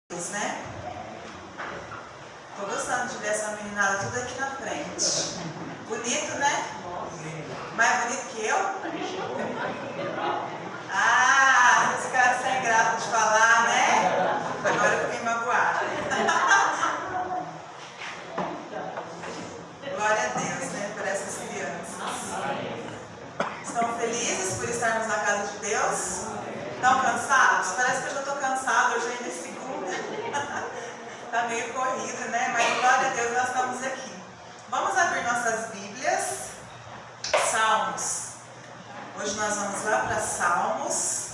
Né? Tô gostando de ver essa meninada tudo aqui na frente. Bonito, né? Mais bonito que eu? Ah, esse cara sem graça de falar, né? Agora eu fiquei magoada. Glória a Deus, né? Por essas crianças. Estão felizes por estarmos na casa de Deus? Estão cansados? Parece que eu já estou cansada, hoje ainda é segunda. Está meio corrido, né? Mas glória a Deus, nós estamos aqui. Vamos abrir nossas Bíblias. Salmos. Hoje nós vamos lá para Salmos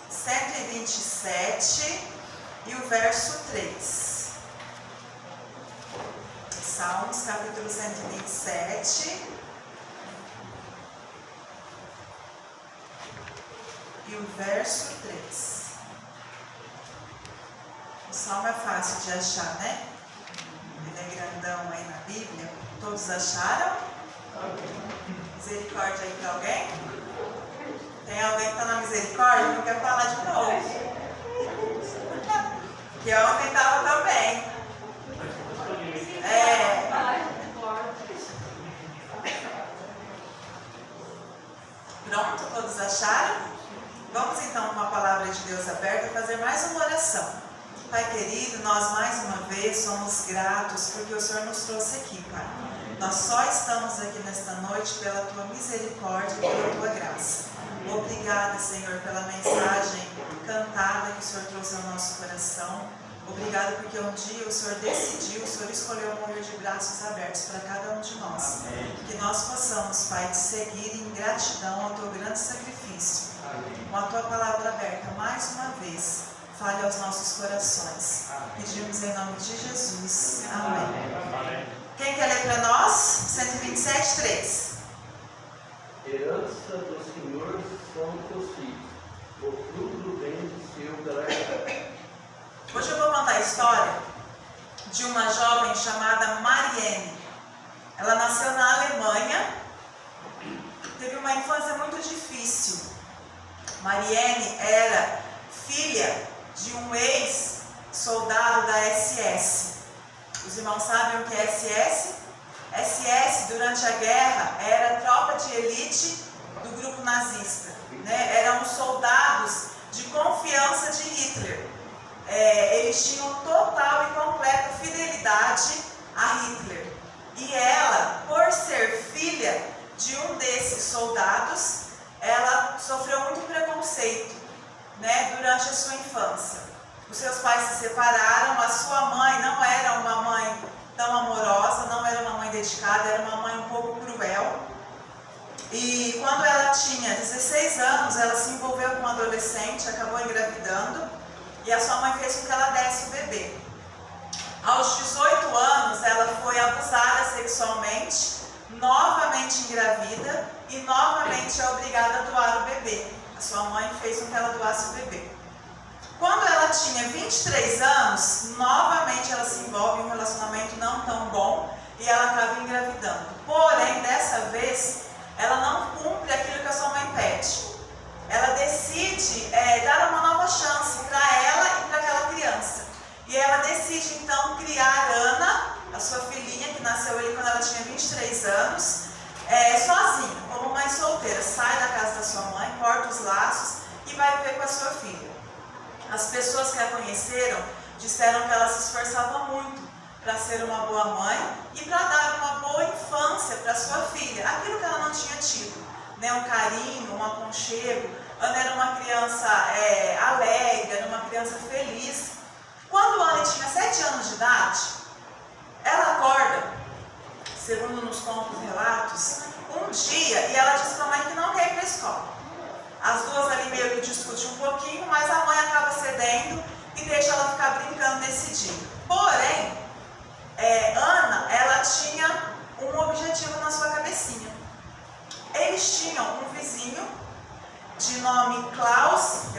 127 e o verso 3. Salmos, capítulo 127. E o verso 3. O salmo é fácil de achar, né? Ele é grandão aí na Bíblia. Todos acharam? Misericórdia aí para alguém? Tem alguém que está na misericórdia? Não quer falar de novo. Que ontem estava também. Pronto, todos acharam? Vamos então com a palavra de Deus aberta fazer mais uma oração. Pai querido, nós mais uma vez somos gratos porque o Senhor nos trouxe aqui, Pai. Nós só estamos aqui nesta noite pela Tua misericórdia e pela Tua graça. Obrigada, Senhor, pela mensagem cantada que o Senhor trouxe ao nosso coração. Obrigada porque um dia o Senhor decidiu, o Senhor escolheu morrer de braços abertos para cada um de nós. Que nós possamos, Pai, te seguir em gratidão ao Teu grande sacrifício. Com a Tua palavra aberta mais uma vez, fale aos nossos corações. Pedimos em nome de Jesus. Amém. Quem quer ler para nós? 127, 3. Herança do Senhor são teus filhos, o fruto do ventre seu dará. Hoje eu vou contar a história de uma jovem chamada Mariene. Ela nasceu na Alemanha, teve uma infância muito difícil. Mariene era filha de um ex-soldado da SS. Os irmãos sabem o que é SS? SS, durante a guerra, era tropa de elite do grupo nazista. Né? Eram soldados de confiança de Hitler. Eles tinham total e completa fidelidade a Hitler. E ela, por ser filha de um desses soldados, ela sofreu muito preconceito, né, durante a sua infância. Os seus pais se separaram, a sua mãe não era uma mãe tão amorosa, não era uma mãe dedicada, era uma mãe um pouco cruel. E quando ela tinha 16 anos, ela se envolveu com um adolescente, acabou engravidando, e a sua mãe fez com que ela desse o bebê. Aos 18 anos, ela foi abusada sexualmente, novamente engravida e novamente é obrigada a doar o bebê. A sua mãe fez com que ela doasse o bebê. Quando ela tinha 23 anos, novamente ela se envolve em um relacionamento não tão bom e ela acaba engravidando. Porém, dessa vez, ela não cumpre aquilo que a sua mãe pede. Ela decide dar uma nova chance para ela e para aquela criança. E ela decide então criar Ana, a sua filhinha, que nasceu ali quando ela tinha 23 anos, sozinha, como mãe solteira. Sai da casa da sua mãe, corta os laços e vai viver com a sua filha. As pessoas que a conheceram disseram que ela se esforçava muito para ser uma boa mãe e para dar uma boa infância para sua filha, aquilo que ela não tinha tido, né? Um carinho, um aconchego. Ana era uma criança alegre, era uma criança feliz. Quando Ana tinha 7 anos de idade, ela acorda, segundo nos contos e relatos, um dia, e ela diz para a mãe que não quer ir para a escola. As duas ali meio que discutem um pouquinho, mas a mãe acaba cedendo e deixa ela ficar brincando nesse dia. Porém, Ana, ela tinha um objetivo na sua cabecinha. Eles tinham um vizinho de nome Klaus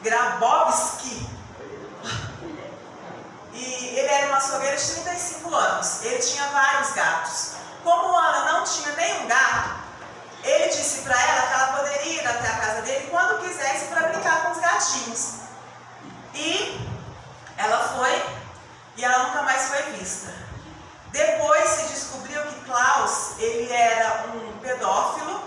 Grabowski. E ele era um açougueiro de 35 anos. Ele tinha vários gatos. Como Ana não tinha nenhum gato, ele disse para ela que ela poderia ir até a casa dele quando quisesse para brincar com os gatinhos. E ela foi, e ela nunca mais foi vista. Depois se descobriu que Klaus, ele era um pedófilo,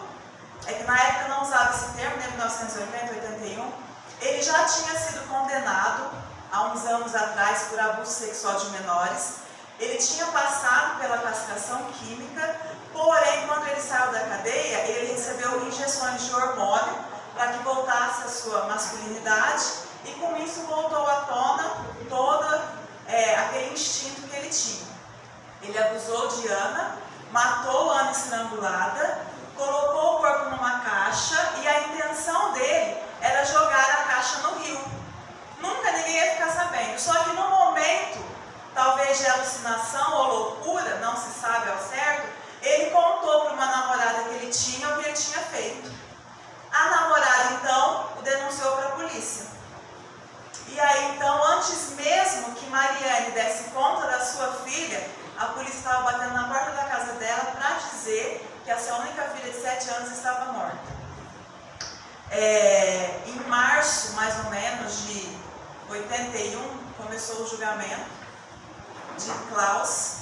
é que na época não usava esse termo, né, 1980, 81, ele já tinha sido condenado há uns anos atrás por abuso sexual de menores, ele tinha passado pela castração química, porém, quando ele saiu da cadeia, ele recebeu injeções de hormônio para que voltasse a sua masculinidade, e com isso voltou à tona todo aquele instinto que ele tinha. Ele abusou de Ana, matou Ana estrangulada, colocou o corpo numa caixa e a intenção dele era jogar a caixa no rio. Nunca ninguém ia ficar sabendo, só que no momento, talvez de alucinação ou loucura, não se sabe ao certo, ele contou para uma namorada que ele tinha o que ele tinha feito. A namorada então o denunciou para a polícia. E aí então, antes mesmo que Mariane desse conta da sua filha, a polícia estava batendo na porta da casa dela para dizer que a sua única filha de 7 anos estava morta. Em março, mais ou menos, de 81, começou o julgamento de Klaus.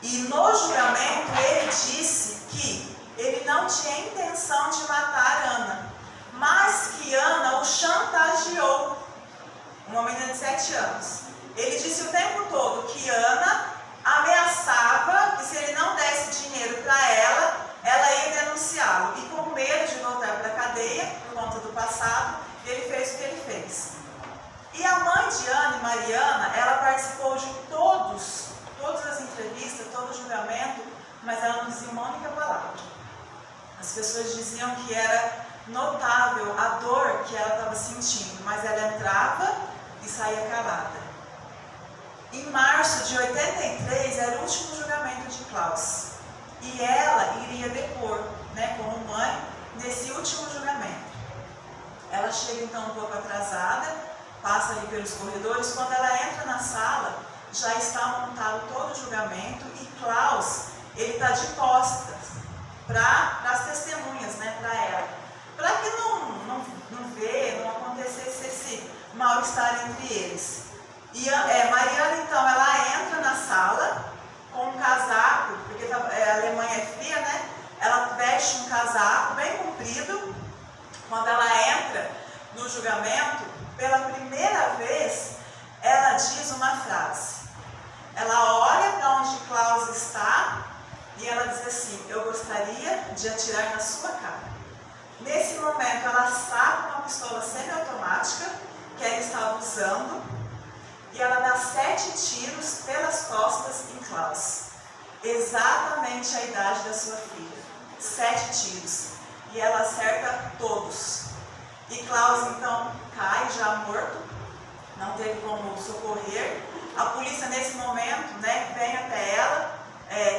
E no julgamento ele disse que ele não tinha intenção de matar Ana, mas que Ana o chantageou, uma menina de 7 anos. Ele disse o tempo todo que Ana ameaçava que se ele não desse dinheiro para ela, ela ia denunciá-lo. E com medo de voltar para a cadeia, por conta do passado, ele fez o que ele fez. E a mãe de Ana e Mariana, ela participou de todas as entrevistas, todo o julgamento, mas ela não dizia uma única palavra. As pessoas diziam que era notável a dor que ela estava sentindo, mas ela entrava e saía calada. Em março de 83 era o último julgamento de Klaus. E ela iria depor, como mãe, nesse último julgamento. Ela chega então um pouco atrasada, passa ali pelos corredores. Quando ela entra na sala, já está montado todo o julgamento e Klaus, ele está de costas para as testemunhas, para ela. Para que não acontecesse esse mal-estar entre eles. E Mariana, então, ela entra na sala com um casaco, porque a Alemanha é fria, Ela veste um casaco bem comprido. Quando ela entra no julgamento, pela primeira vez, ela diz uma frase. Ela olha para onde Klaus está e ela diz assim: eu gostaria de atirar na sua cara. Nesse momento, ela saca uma pistola semiautomática que ela estava usando e ela dá 7 tiros pelas costas em Klaus. Exatamente a idade da sua filha. 7 tiros. E ela acerta todos. E Klaus então cai já morto, não teve como socorrer. A polícia nesse momento vem até ela,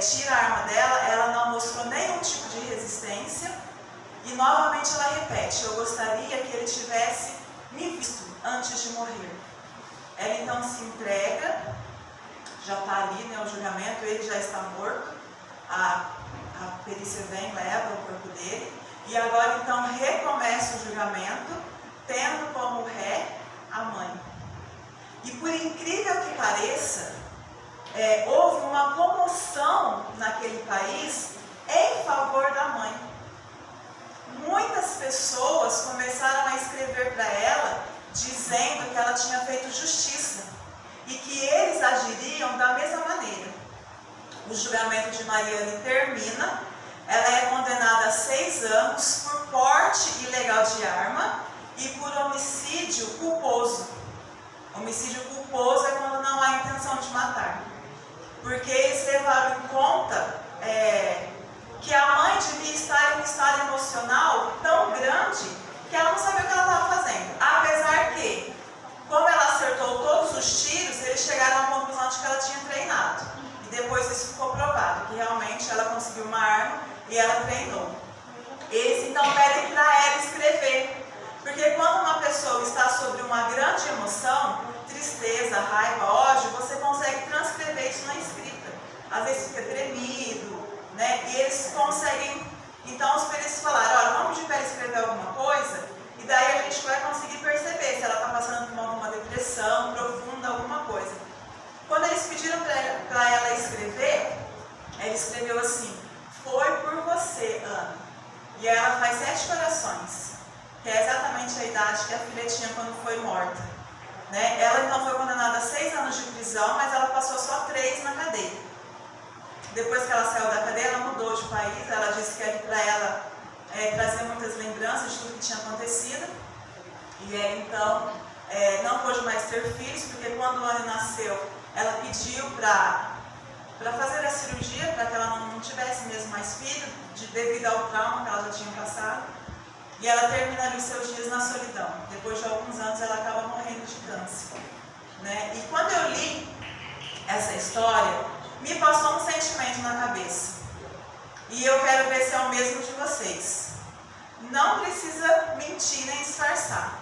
tira a arma dela, ela não mostrou nenhum tipo de resistência. E novamente ela repete: eu gostaria que ele tivesse me visto antes de morrer. Ela então se entrega, já está ali o julgamento, ele já está morto, a perícia vem, leva o corpo dele, e agora então recomeça o julgamento, tendo como ré a mãe. E por incrível que pareça, houve uma comoção naquele país em favor da mãe. Muitas pessoas começaram a escrever para ela, dizendo que ela tinha feito justiça e que eles agiriam da mesma maneira. O julgamento de Mariane termina, ela é condenada a 6 anos por porte ilegal de arma e por homicídio culposo. Homicídio culposo é quando não há intenção de matar, porque eles levaram em conta que a mãe devia estar em um estado emocional tão grande que ela não sabia o que ela estava fazendo. Apesar que, como ela acertou todos os tiros, eles chegaram à conclusão de que ela tinha treinado. E depois isso ficou provado, que realmente ela conseguiu uma arma e ela treinou. Eles então pedem para ela escrever. Porque quando uma pessoa está sobre uma grande emoção, tristeza, raiva, ódio, você consegue transcrever isso na escrita. Às vezes fica tremido, e eles conseguem. Então os peritos falaram: olha, vamos pedir para ela escrever alguma coisa, e E daí a gente vai conseguir perceber se ela está passando por alguma depressão profunda, alguma coisa. Quando eles pediram para ela escrever, ela escreveu assim: foi por você, Ana. E ela faz 7 corações, que é exatamente a idade que a filha tinha quando foi morta. Né? Ela então foi condenada a 6 anos de prisão, mas ela passou só 3 na cadeia. Depois que ela saiu da cadeia, ela mudou de país. Ela disse que para ela trazia muitas lembranças de tudo que tinha acontecido. E então não pôde mais ter filhos, porque quando Ana nasceu, ela pediu para fazer a cirurgia, para que ela não tivesse mesmo mais filho, devido ao trauma que ela já tinha passado. E ela termina ali seus dias na solidão. Depois de alguns anos, ela acaba morrendo de câncer. Né? E quando eu li essa história, me passou um sentimento na cabeça. E eu quero ver se é o mesmo de vocês. Não precisa mentir nem disfarçar.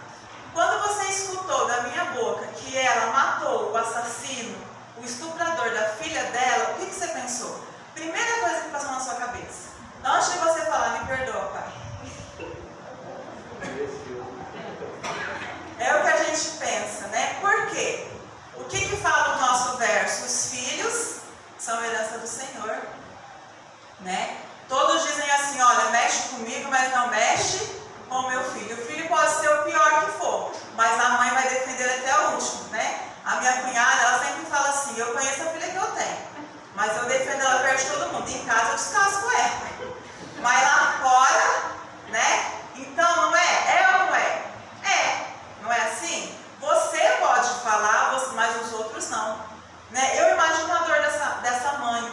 Quando você escutou da minha boca que ela matou o assassino, o estuprador da filha dela, o que você pensou? Primeira coisa que passou na sua cabeça. Antes de você falar, me perdoa, pai. É o que a gente pensa, né? Por quê? O que fala o nosso verso? Os filhos são herança do Senhor, né? Todos dizem assim, olha, mexe comigo, mas não mexe com o meu filho. O filho pode ser o pior que for, mas a mãe vai defender até o último, né? A minha cunhada, ela sempre fala assim, eu conheço a filha que eu tenho, mas eu defendo ela perto de todo mundo. Em casa eu descasco ela. Mas lá fora, né? Então, não é? É ou não é? É. Não é assim? Você pode falar, mas os outros não. Né? Eu imagino a dor dessa mãe,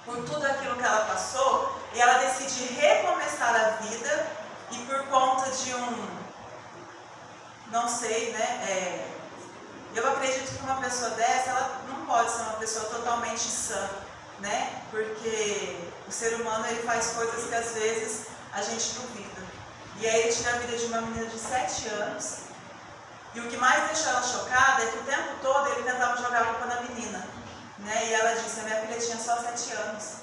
por tudo aquilo que ela passou, e ela decide recomeçar a vida, e por conta de não sei, né? Eu acredito que uma pessoa dessa, ela não pode ser uma pessoa totalmente sã, né? Porque o ser humano, ele faz coisas que às vezes a gente duvida. E aí ele tira a vida de uma menina de 7 anos. E o que mais deixou ela chocada é que o tempo todo ele tentava jogar a culpa na menina. Né? E ela disse, a minha filha tinha só 7 anos.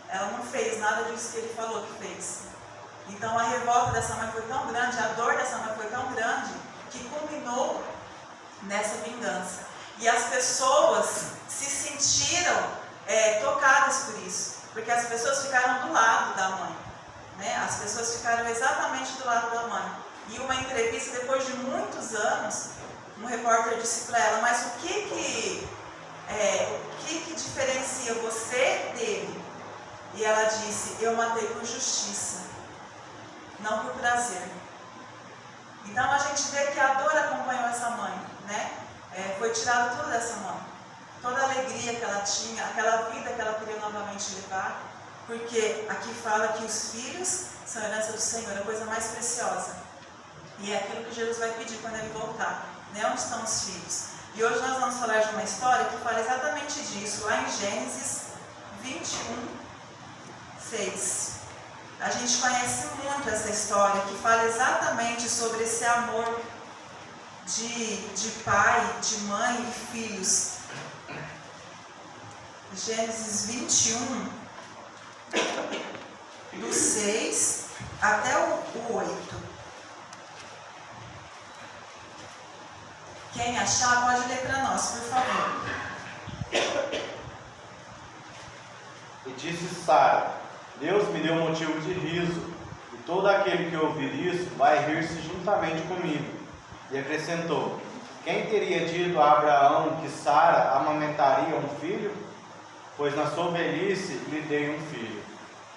Ela não fez nada disso que ele falou que fez. Então a revolta dessa mãe foi tão grande, a dor dessa mãe foi tão grande, que culminou nessa vingança. E as pessoas se sentiram tocadas por isso. Porque as pessoas ficaram do lado da mãe. Né? As pessoas ficaram exatamente do lado da mãe. E uma entrevista, depois de muitos anos, um repórter disse para ela, mas o que diferencia você dele? E ela disse, eu matei por justiça, não por prazer. Então a gente vê que a dor acompanhou essa mãe, né? Foi tirado tudo dessa mãe. Toda a alegria que ela tinha, aquela vida que ela queria novamente levar, porque aqui fala que os filhos são herança do Senhor, a coisa mais preciosa. E é aquilo que Jesus vai pedir quando ele voltar, né? Onde estão os filhos? E hoje nós vamos falar de uma história que fala exatamente disso, lá em Gênesis 21, 6. A gente conhece muito essa história, que fala exatamente sobre esse amor de pai, de mãe e filhos. Gênesis 21, do 6 até o 8. Quem achar, pode ler para nós, por favor. E disse Sara, Deus me deu motivo de riso, e todo aquele que ouvir isso vai rir-se juntamente comigo. E acrescentou, quem teria dito a Abraão que Sara amamentaria um filho? Pois na sua velhice lhe dei um filho.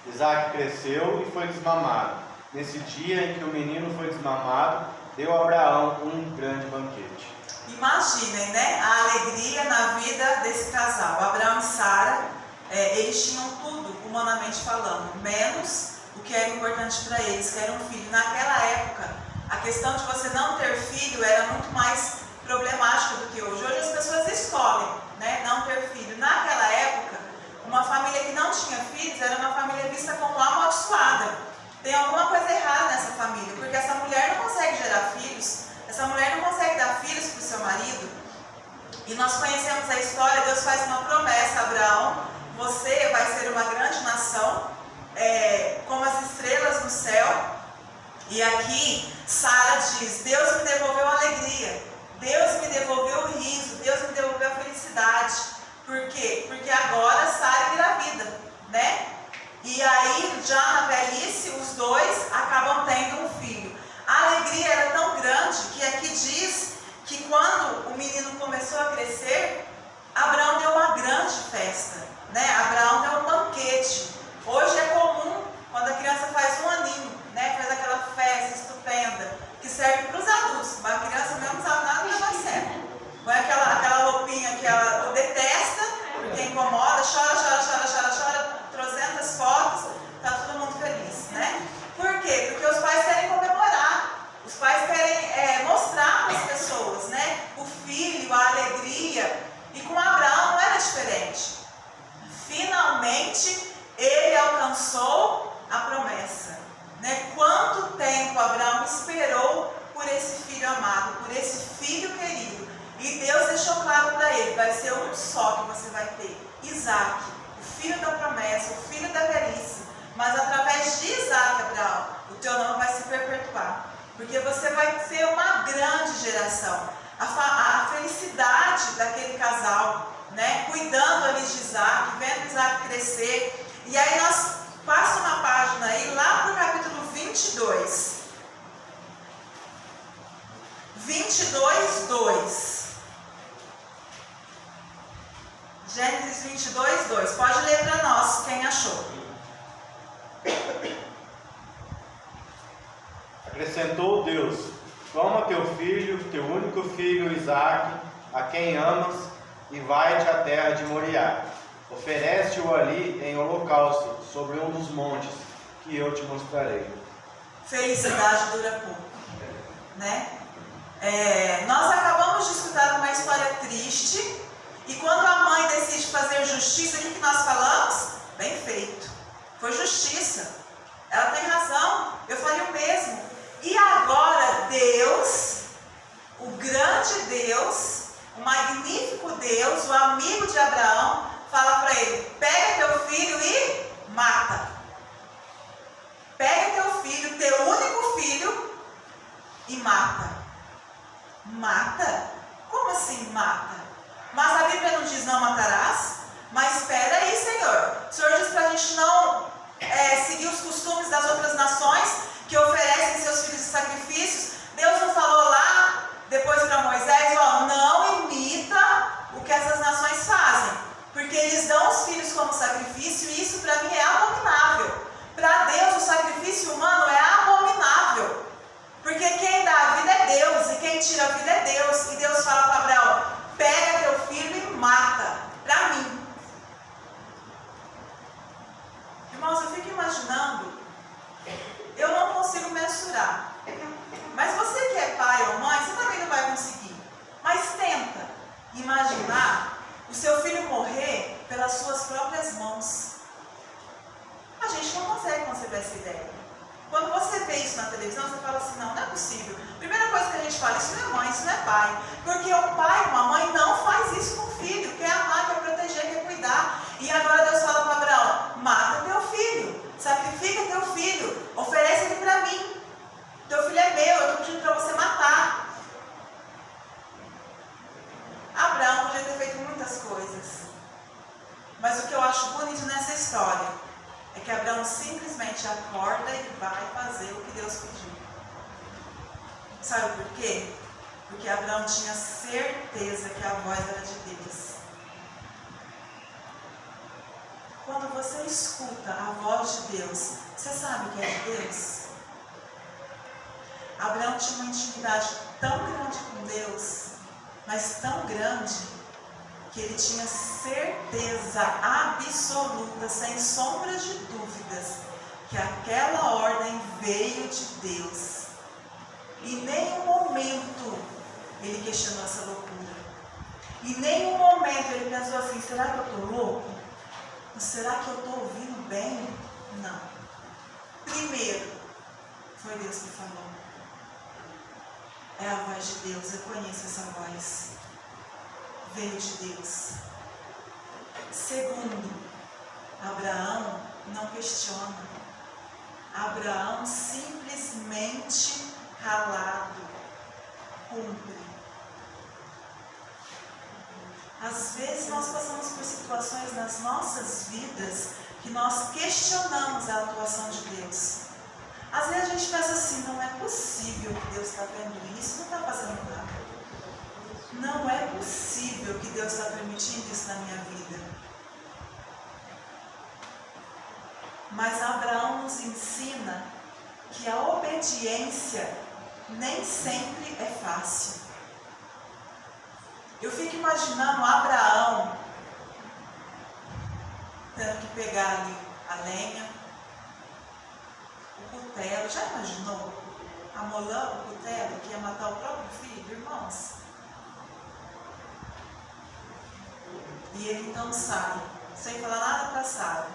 Isaque cresceu e foi desmamado. Nesse dia em que o menino foi desmamado, deu a Abraão um grande banquete. Imaginem, né, a alegria na vida desse casal. Abraão e Sara, eles tinham tudo, humanamente falando, menos o que era importante para eles, que era um filho. Naquela época, a questão de você não ter filho era muito mais problemática do que hoje. Hoje as pessoas escolhem, né, não ter filho. Naquela época, uma família que não tinha filhos era uma família vista como amaldiçoada. Tem alguma coisa errada nessa família, porque essa mulher não consegue gerar filhos. Essa mulher não consegue dar filhos para o seu marido. E nós conhecemos a história, Deus faz uma promessa a Abraão, você vai ser uma grande nação, como as estrelas no céu. E aqui Sara diz: Deus me devolveu a alegria, Deus me devolveu o riso, Deus me devolveu a felicidade. Por quê? Porque agora Sara engravida, né? E aí, já na velhice, os dois acabam tendo um filho. A alegria era tão grande que aqui diz que quando o menino começou a crescer, Abraão deu uma grande festa, né? Abraão deu um banquete. Hoje é comum, quando a criança faz um aninho, né? Faz aquela festa estupenda, que serve para os adultos, mas a criança mesmo não sabe nada do que vai ser. Põe aquela roupinha que ela detesta, porque incomoda, chora, 300 fotos, tá todo mundo feliz, né? Por quê? Porque os pais querem comemorar, os pais querem mostrar para as pessoas, né? O filho, a alegria. E com Abraão não era diferente. Finalmente, ele alcançou a promessa, né? Quanto tempo Abraão esperou por esse filho amado, por esse filho querido. E Deus deixou claro para ele: vai ser um só que você vai ter, Isaac, o filho da promessa, o filho da velhice. Mas através de Isaac, Abraão, o teu nome vai se perpetuar, porque você vai ter uma grande geração. A felicidade daquele casal, né? Cuidando ali de Isaac, vendo Isaac crescer. E aí nós passa uma página aí, lá para o capítulo 22. 22:2. Gênesis 22:2. Pode ler para nós, quem achou. Acrescentou Deus: toma teu filho, teu único filho Isaque, a quem amas, e vai-te à terra de Moriá. Oferece-o ali em holocausto, sobre um dos montes, que eu te mostrarei. Felicidade dura pouco, né? Nós acabamos de escutar uma história triste, e quando a mãe decide fazer justiça, o que nós falamos? Bem feito, foi justiça, ela tem razão, eu faria o mesmo. E agora Deus, o grande Deus, o magnífico Deus, o amigo de Abraão, fala para ele: pega teu filho e mata. Pega teu filho, teu único filho, e mata. Mata? Como assim mata? Mas a Bíblia não diz não matarás? Mas espera aí, Senhor. O Senhor diz para a gente não seguir os costumes das outras nações que oferecem seus filhos em sacrifícios. Deus não falou lá, depois para Moisés, não imita o que essas nações fazem, porque eles dão os filhos como sacrifício, e isso para mim é abominável. Para Deus o sacrifício humano é abominável, porque quem dá a vida é Deus, e quem tira a vida é Deus. E Deus fala para Abraão: pega teu filho e mata, para mim. Irmãos, eu fico imaginando, eu não consigo mensurar, mas você que é pai ou mãe, você também não vai conseguir, mas tenta imaginar o seu filho morrer pelas suas próprias mãos. A gente não consegue conceber essa ideia. Quando você vê isso na televisão, você fala assim: não é possível. Primeira coisa que a gente fala: isso não é mãe, isso não é pai. Porque um pai, uma mãe não faz isso com o filho. Quer amar, quer proteger, quer cuidar. E agora Deus fala para Abraão: mata teu filho, sacrifica teu filho, oferece ele para mim. Teu filho é meu, eu estou pedindo para você matar. Abraão podia ter feito muitas coisas, mas o que eu acho bonito nessa história é que Abraão simplesmente acorda e vai fazer o que Deus pediu. Sabe por quê? Porque Abraão tinha certeza que a voz era de Deus. Quando você escuta a voz de Deus, você sabe que é de Deus? Abraão tinha uma intimidade tão grande com Deus, mas tão grande, que ele tinha certeza absoluta, sem sombra de dúvidas, que aquela ordem veio de Deus. Em nenhum momento ele questionou essa loucura. Em nenhum momento ele pensou assim: será que eu estou louco? Ou será que eu estou ouvindo bem? Não. Primeiro, foi Deus que falou. É a voz de Deus, eu conheço essa voz. Veio de Deus. Segundo, Abraão não questiona. Abraão simplesmente situações nas nossas vidas que nós questionamos a atuação de Deus. Às vezes a gente pensa assim, não é possível que Deus está vendo isso, não está fazendo nada. Não é possível que Deus está permitindo isso na minha vida. Mas Abraão nos ensina que a obediência nem sempre é fácil. Eu fico imaginando Abraão tendo que pegar ali a lenha, o cutelo. Já imaginou? Amolando o cutelo que ia matar o próprio filho, irmãos? E ele então sai, sem falar nada para Sara.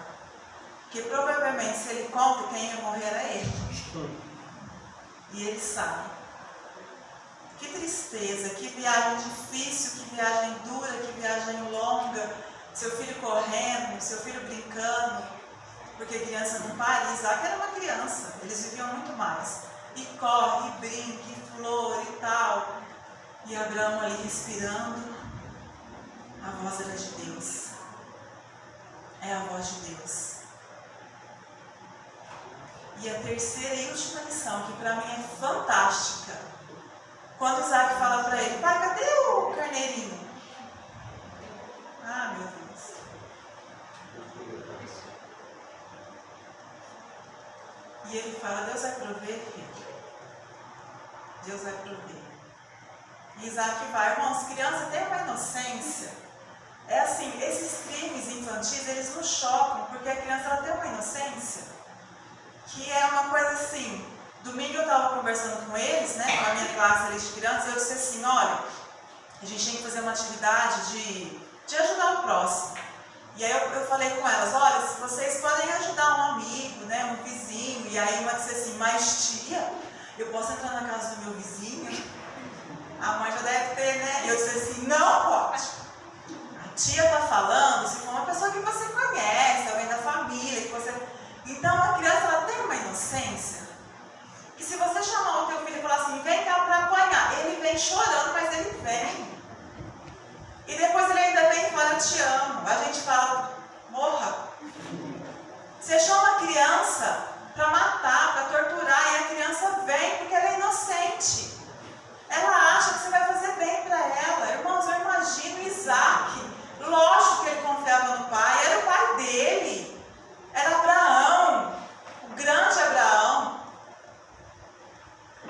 Porque provavelmente se ele conta, quem ia morrer era ele. E ele sai. Que tristeza, que viagem difícil, que viagem dura, que viagem longa. Seu filho correndo, seu filho brincando. Porque criança não para. Isaac era uma criança, eles viviam muito mais. E corre, e brinca, e flor e tal. E Abraão ali respirando. A voz era de Deus. É a voz de Deus. E a terceira e última lição, que para mim é fantástica. Quando Isaac fala para ele, pai, cadê o carneirinho? Ah, meu Deus. E ele fala, Deus vai prover, filho. Deus vai prover. E Isaac vai, irmãos, criança tem uma inocência. É assim, esses crimes infantis, eles nos chocam, porque a criança ela tem uma inocência, que é uma coisa assim. Domingo eu estava conversando com eles, né, com a minha classe ali de crianças, eu disse assim, olha, a gente tem que fazer uma atividade de ajudar o próximo. E aí eu falei com elas, olha, se vocês podem ajudar um amigo, né, um vizinho, e aí uma disse assim, mas tia, eu posso entrar na casa do meu vizinho? A mãe já deve ter, né? E eu disse assim, não pode. A tia está falando, se for uma pessoa que você conhece, alguém da família, que você... Então a criança ela tem uma inocência, que se você chamar o teu filho e falar assim, vem cá para apanhar, ele vem chorando, mas ele vem. E depois ele ainda vem e fala, eu te amo. A gente fala, morra. Você chama a criança para matar, para torturar, e a criança vem porque ela é inocente. Ela acha que você vai fazer bem para ela. Irmãos, eu imagino Isaac. Lógico que ele confiava no pai. Era o pai dele. Era Abraão. O grande Abraão.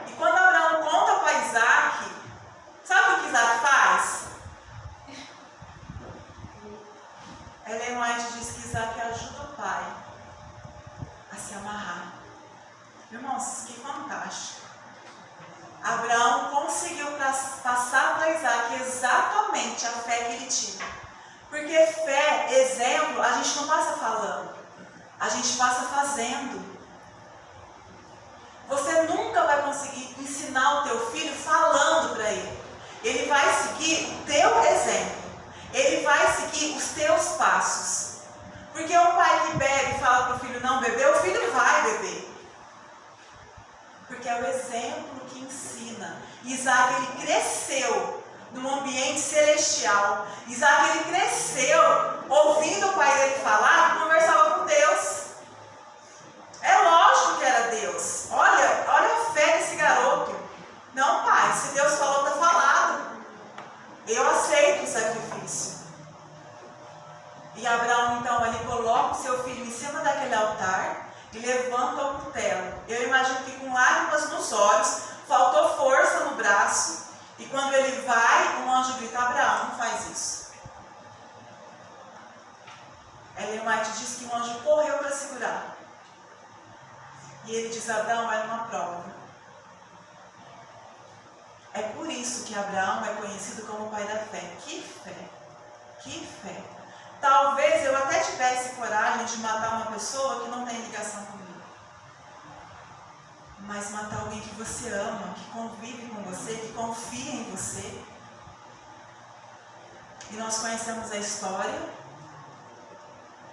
E quando Abraão conta para Isaac, sabe o que Isaac faz? Ellen White diz que Isaac ajuda o pai a se amarrar. Irmãos, que fantástico. Abraão conseguiu passar para Isaac exatamente a fé que ele tinha. Porque fé, exemplo, a gente não passa falando, a gente passa fazendo. Você nunca vai conseguir ensinar o teu filho falando para ele. Ele vai seguir o teu exemplo. Ele vai seguir os teus passos. Porque um pai que bebe e fala para o filho não beber, o filho vai beber. Porque é o exemplo que ensina. Isaac, ele cresceu num ambiente celestial. Isaac, ele cresceu ouvindo o pai dele falar, que conversava com Deus. É lógico que era Deus. Olha a fé desse garoto. Não, pai, se Deus falou, está falado. Eu aceito o sacrifício. E Abraão, então, ali coloca o seu filho em cima daquele altar e levanta o cutelo. Eu imagino que com lágrimas nos olhos, faltou força no braço, e quando ele vai, um anjo grita, Abraão, não faz isso. Ellen White diz que o anjo correu para segurar. E ele diz, Abraão, era uma prova. É por isso que Abraão é conhecido como o pai da fé. Que fé! Que fé! Talvez eu até tivesse coragem de matar uma pessoa que não tem ligação comigo. Mas matar alguém que você ama, que convive com você, que confia em você. E nós conhecemos a história.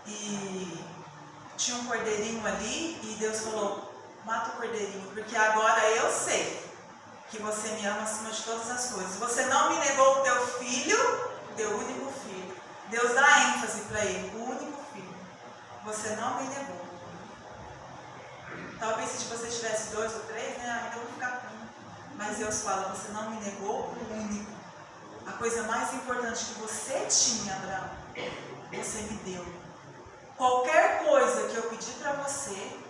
E tinha um cordeirinho ali e Deus falou, mata o cordeirinho, porque agora eu sei que você me ama acima de todas as coisas. Você não me negou o teu filho, teu único filho. Deus dá ênfase para ele, o único filho. Você não me negou. Talvez se você tivesse 2 ou 3, né, ainda vou ficar com um. Mas Deus fala, você não me negou o único. A coisa mais importante que você tinha, Abraão, você me deu. Qualquer coisa que eu pedir para você,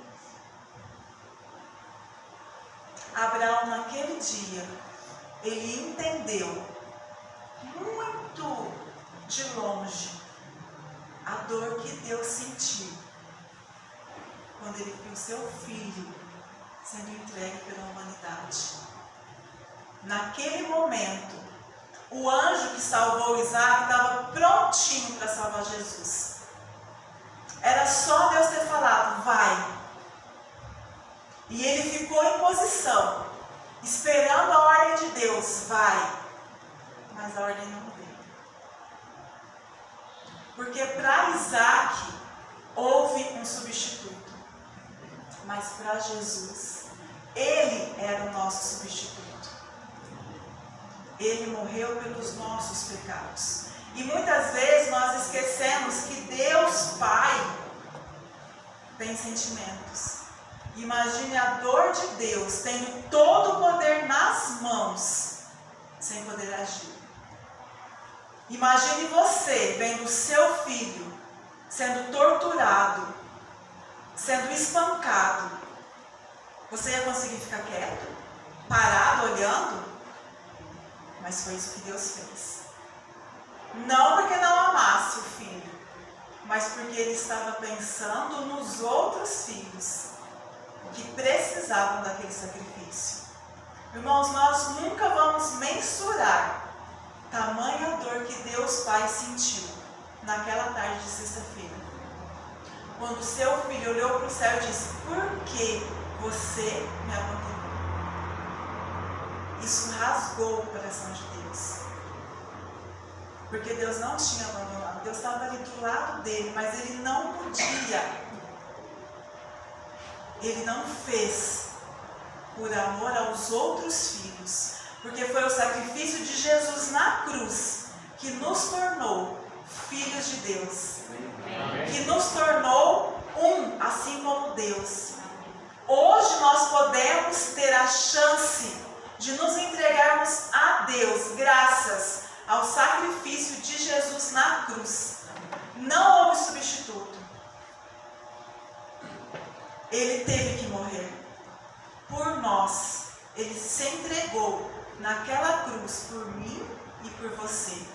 Abraão naquele dia, ele entendeu muito de longe a dor que Deus sentiu quando ele viu seu filho sendo entregue pela humanidade. Naquele momento, o anjo que salvou Isaac estava prontinho para salvar Jesus. Era só Deus ter falado, vai. E ele ficou em posição, esperando a ordem de Deus, vai. Mas a ordem não veio. Porque para Isaac houve um substituto. Mas para Jesus, ele era o nosso substituto. Ele morreu pelos nossos pecados. E muitas vezes nós esquecemos que Deus Pai tem sentimentos. Imagine a dor de Deus tendo todo o poder nas mãos, sem poder agir. Imagine você vendo o seu filho sendo torturado, sendo espancado. Você ia conseguir ficar quieto? Parado, olhando? Mas foi isso que Deus fez. Não porque não amasse o filho, mas porque ele estava pensando nos outros filhos que precisavam daquele sacrifício. Irmãos, nós nunca vamos mensurar tamanha dor que Deus Pai sentiu naquela tarde de sexta-feira, quando seu filho olhou para o céu e disse, por que você me abandonou? Isso rasgou o coração de Deus. Porque Deus não tinha abandonado. Deus estava ali do lado dele, mas ele não podia. Ele não fez por amor aos outros filhos. Porque foi o sacrifício de Jesus na cruz que nos tornou filhos de Deus. Que nos tornou um, assim como Deus. Hoje nós podemos ter a chance de nos entregarmos a Deus, graças ao sacrifício de Jesus na cruz. Não houve substituto. Ele teve que morrer por nós. Ele se entregou naquela cruz por mim e por você.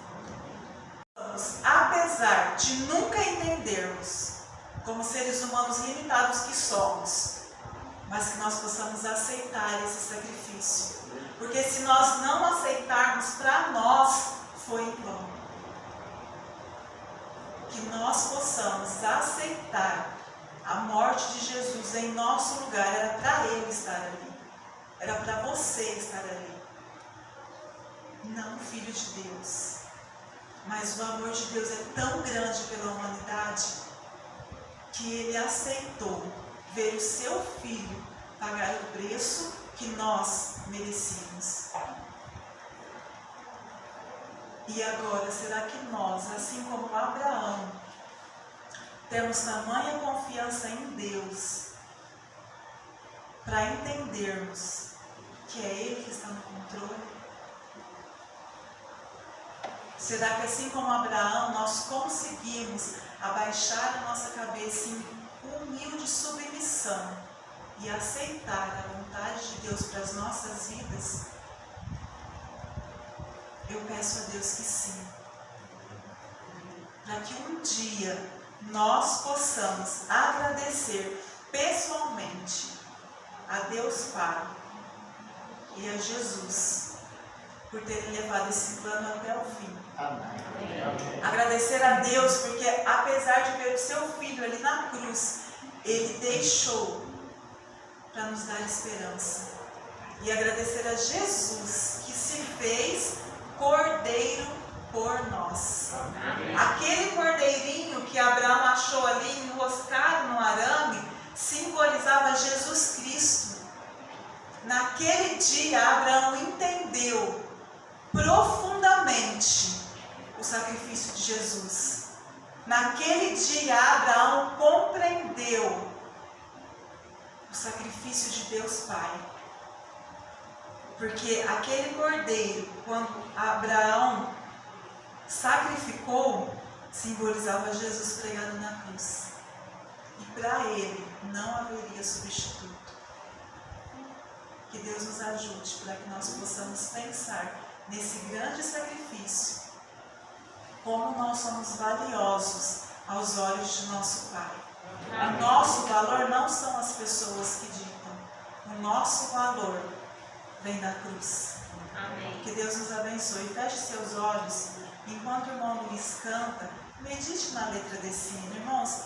Apesar de nunca entendermos, como seres humanos limitados que somos, mas que nós possamos aceitar esse sacrifício. Porque se nós não aceitarmos, para nós foi em vão. Que nós possamos aceitar a morte de Jesus em nosso lugar. Era para ele estar ali. Era para você estar ali. Não filho de Deus. Mas o amor de Deus é tão grande pela humanidade que ele aceitou ver o seu filho pagar o preço que nós merecíamos. E agora, será que nós, assim como Abraão, temos tamanha confiança em Deus para entendermos que é Ele que está no controle? Será que assim como Abraão, nós conseguimos abaixar a nossa cabeça em humilde submissão e aceitar a vontade de Deus para as nossas vidas? Eu peço a Deus que sim. Para que um dia nós possamos agradecer pessoalmente a Deus Pai e a Jesus por terem levado esse plano até o fim. Amém. Agradecer a Deus porque, apesar de ver o seu filho ali na cruz, ele deixou para nos dar esperança. E agradecer a Jesus que se fez cordeiro por nós. Aquele cordeirinho que Abraão achou ali enroscado no arame simbolizava Jesus Cristo. Naquele dia Abraão entendeu profundamente o sacrifício de Jesus. Naquele dia, Abraão compreendeu o sacrifício de Deus Pai. Porque aquele cordeiro, quando Abraão sacrificou, simbolizava Jesus pregado na cruz. E para ele não haveria substituto. Que Deus nos ajude para que nós possamos pensar nesse grande sacrifício, como nós somos valiosos aos olhos de nosso Pai. O nosso valor não são as pessoas que ditam. O nosso valor vem da cruz. Amém. Que Deus nos abençoe. Feche seus olhos. Enquanto o irmão Luiz canta, medite na letra desse hino. Irmãos,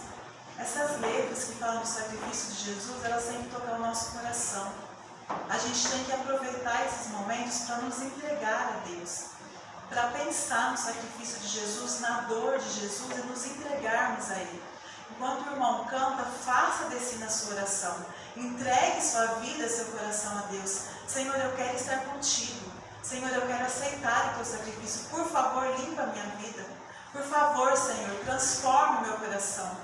essas letras que falam do sacrifício de Jesus, elas têm que tocar o nosso coração. A gente tem que aproveitar esses momentos para nos entregar a Deus, para pensar no sacrifício de Jesus, na dor de Jesus e nos entregarmos a Ele. Enquanto o irmão canta, faça desse na sua oração. Entregue sua vida, seu coração a Deus. Senhor, eu quero estar contigo. Senhor, eu quero aceitar o teu sacrifício. Por favor, limpa a minha vida. Por favor, Senhor, transforma o meu coração.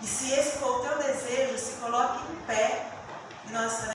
E se esse for o teu desejo, se coloque em pé e nós estaremos